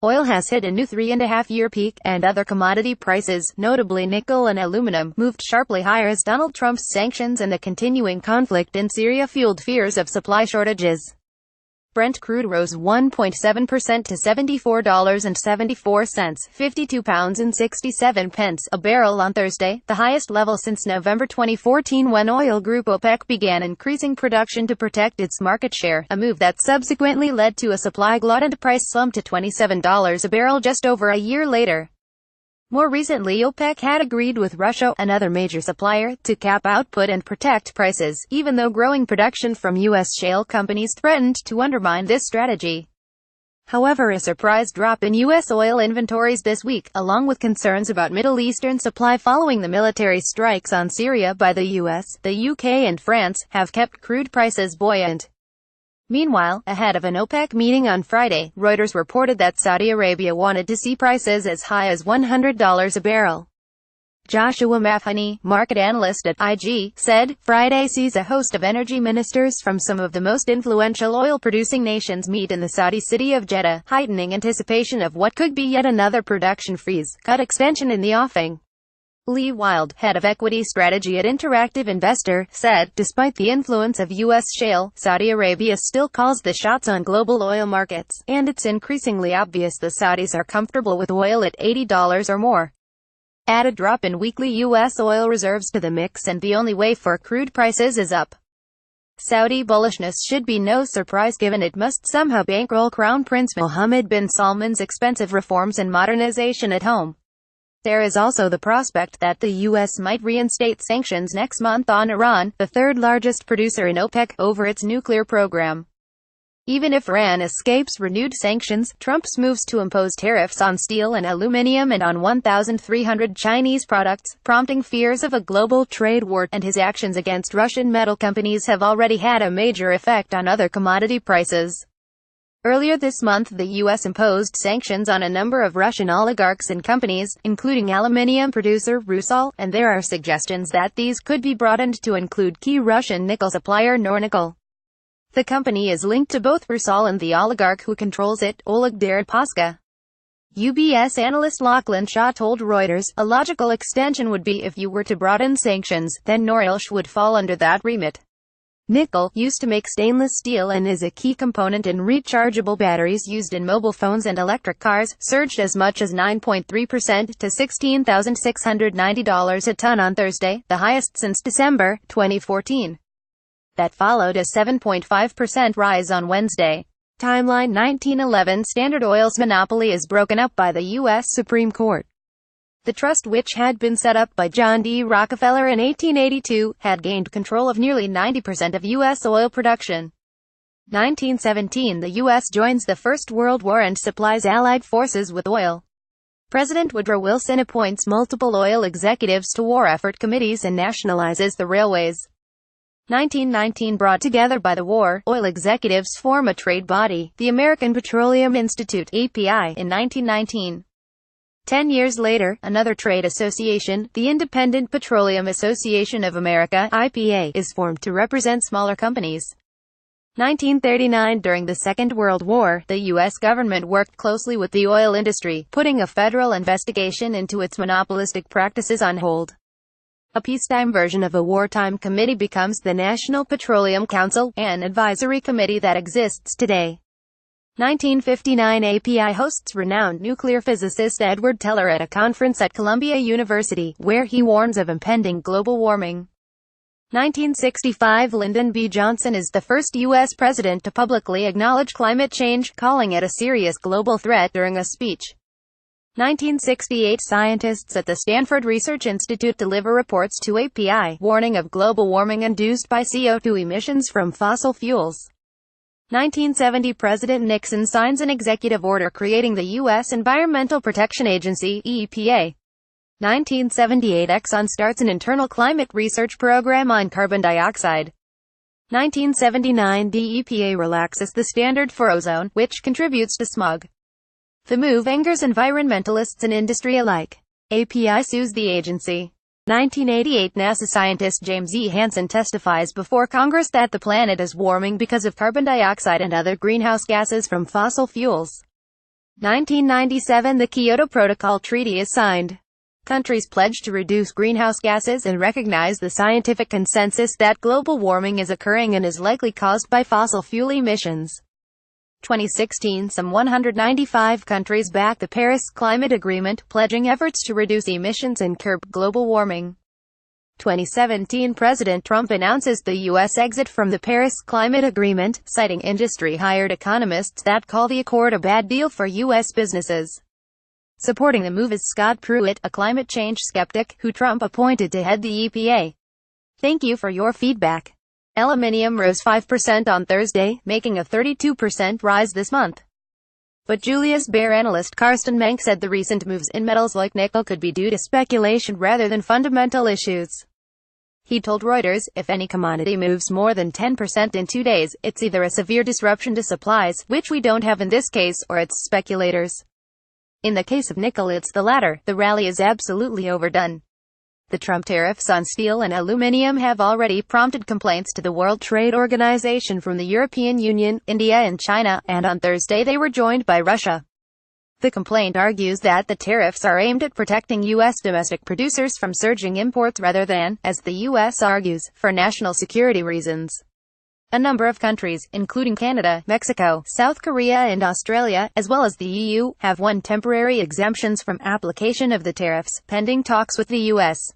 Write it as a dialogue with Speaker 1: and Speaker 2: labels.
Speaker 1: Oil has hit a new 3.5-year peak, and other commodity prices, notably nickel and aluminum, moved sharply higher as Donald Trump's sanctions and the continuing conflict in Syria fueled fears of supply shortages. Brent crude rose 1.7% to $74.74, £52.67 a barrel on Thursday, the highest level since November 2014 when oil group OPEC began increasing production to protect its market share, a move that subsequently led to a supply glut and price slump to $27 a barrel just over a year later. More recently, OPEC had agreed with Russia, another major supplier, to cap output and protect prices, even though growing production from U.S. shale companies threatened to undermine this strategy. However, a surprise drop in U.S. oil inventories this week, along with concerns about Middle Eastern supply following the military strikes on Syria by the U.S., the U.K. and France, have kept crude prices buoyant. Meanwhile, ahead of an OPEC meeting on Friday, Reuters reported that Saudi Arabia wanted to see prices as high as $100 a barrel. Joshua Mafhani, market analyst at IG, said, Friday sees a host of energy ministers from some of the most influential oil-producing nations meet in the Saudi city of Jeddah, heightening anticipation of what could be yet another production freeze, cut extension in the offing. Lee Wild, head of equity strategy at Interactive Investor, said, despite the influence of U.S. shale, Saudi Arabia still calls the shots on global oil markets, and it's increasingly obvious the Saudis are comfortable with oil at $80 or more. Add a drop in weekly U.S. oil reserves to the mix and the only way for crude prices is up. Saudi bullishness should be no surprise given it must somehow bankroll Crown Prince Mohammed bin Salman's expensive reforms and modernization at home. There is also the prospect that the U.S. might reinstate sanctions next month on Iran, the third largest producer in OPEC, over its nuclear program. Even if Iran escapes renewed sanctions, Trump's moves to impose tariffs on steel and aluminum and on 1,300 Chinese products, prompting fears of a global trade war, and his actions against Russian metal companies have already had a major effect on other commodity prices. Earlier this month the U.S. imposed sanctions on a number of Russian oligarchs and companies, including aluminium producer Rusal, and there are suggestions that these could be broadened to include key Russian nickel supplier Nornickel. The company is linked to both Rusal and the oligarch who controls it, Oleg Deripaska. UBS analyst Lachlan Shaw told Reuters, a logical extension would be if you were to broaden sanctions, then Norilsk would fall under that remit. Nickel, used to make stainless steel and is a key component in rechargeable batteries used in mobile phones and electric cars, surged as much as 9.3% to $16,690 a ton on Thursday, the highest since December 2014. That followed a 7.5% rise on Wednesday. Timeline 1911 Standard Oil's monopoly is broken up by the U.S. Supreme Court. The trust, which had been set up by John D. Rockefeller in 1882, had gained control of nearly 90% of U.S. oil production. 1917 The U.S. joins the First World War and supplies Allied forces with oil. President Woodrow Wilson appoints multiple oil executives to war effort committees and nationalizes the railways. 1919 Brought together by the war, oil executives form a trade body, the American Petroleum Institute (API), in 1919. 10 years later, another trade association, the Independent Petroleum Association of America (IPA), is formed to represent smaller companies. 1939 During the Second World War, the U.S. government worked closely with the oil industry, putting a federal investigation into its monopolistic practices on hold. A peacetime version of a wartime committee becomes the National Petroleum Council, an advisory committee that exists today. 1959 API hosts renowned nuclear physicist Edward Teller at a conference at Columbia University, where he warns of impending global warming. 1965 Lyndon B. Johnson is the first U.S. president to publicly acknowledge climate change, calling it a serious global threat during a speech. 1968 Scientists at the Stanford Research Institute deliver reports to API, warning of global warming induced by CO2 emissions from fossil fuels. 1970 President Nixon signs an executive order creating the U.S. Environmental Protection Agency, EPA. 1978 Exxon starts an internal climate research program on carbon dioxide. 1979 The EPA relaxes the standard for ozone, which contributes to smog. The move angers environmentalists and industry alike. API sues the agency. 1988 NASA scientist James E. Hansen testifies before Congress that the planet is warming because of carbon dioxide and other greenhouse gases from fossil fuels. 1997 – The Kyoto Protocol Treaty is signed. Countries pledge to reduce greenhouse gases and recognize the scientific consensus that global warming is occurring and is likely caused by fossil fuel emissions. 2016 – Some 195 countries back the Paris Climate Agreement, pledging efforts to reduce emissions and curb global warming. 2017 – President Trump announces the U.S. exit from the Paris Climate Agreement, citing industry-hired economists that call the accord a bad deal for U.S. businesses. Supporting the move is Scott Pruitt, a climate change skeptic, who Trump appointed to head the EPA. Thank you for your feedback. Aluminium rose 5% on Thursday, making a 32% rise this month. But Julius Baer analyst Karsten Menk said the recent moves in metals like nickel could be due to speculation rather than fundamental issues. He told Reuters, if any commodity moves more than 10% in 2 days, it's either a severe disruption to supplies, which we don't have in this case, or it's speculators. In the case of nickel, it's the latter. The rally is absolutely overdone. The Trump tariffs on steel and aluminum have already prompted complaints to the World Trade Organization from the European Union, India and China, and on Thursday they were joined by Russia. The complaint argues that the tariffs are aimed at protecting U.S. domestic producers from surging imports rather than, as the U.S. argues, for national security reasons. A number of countries, including Canada, Mexico, South Korea and Australia, as well as the EU, have won temporary exemptions from application of the tariffs, pending talks with the U.S.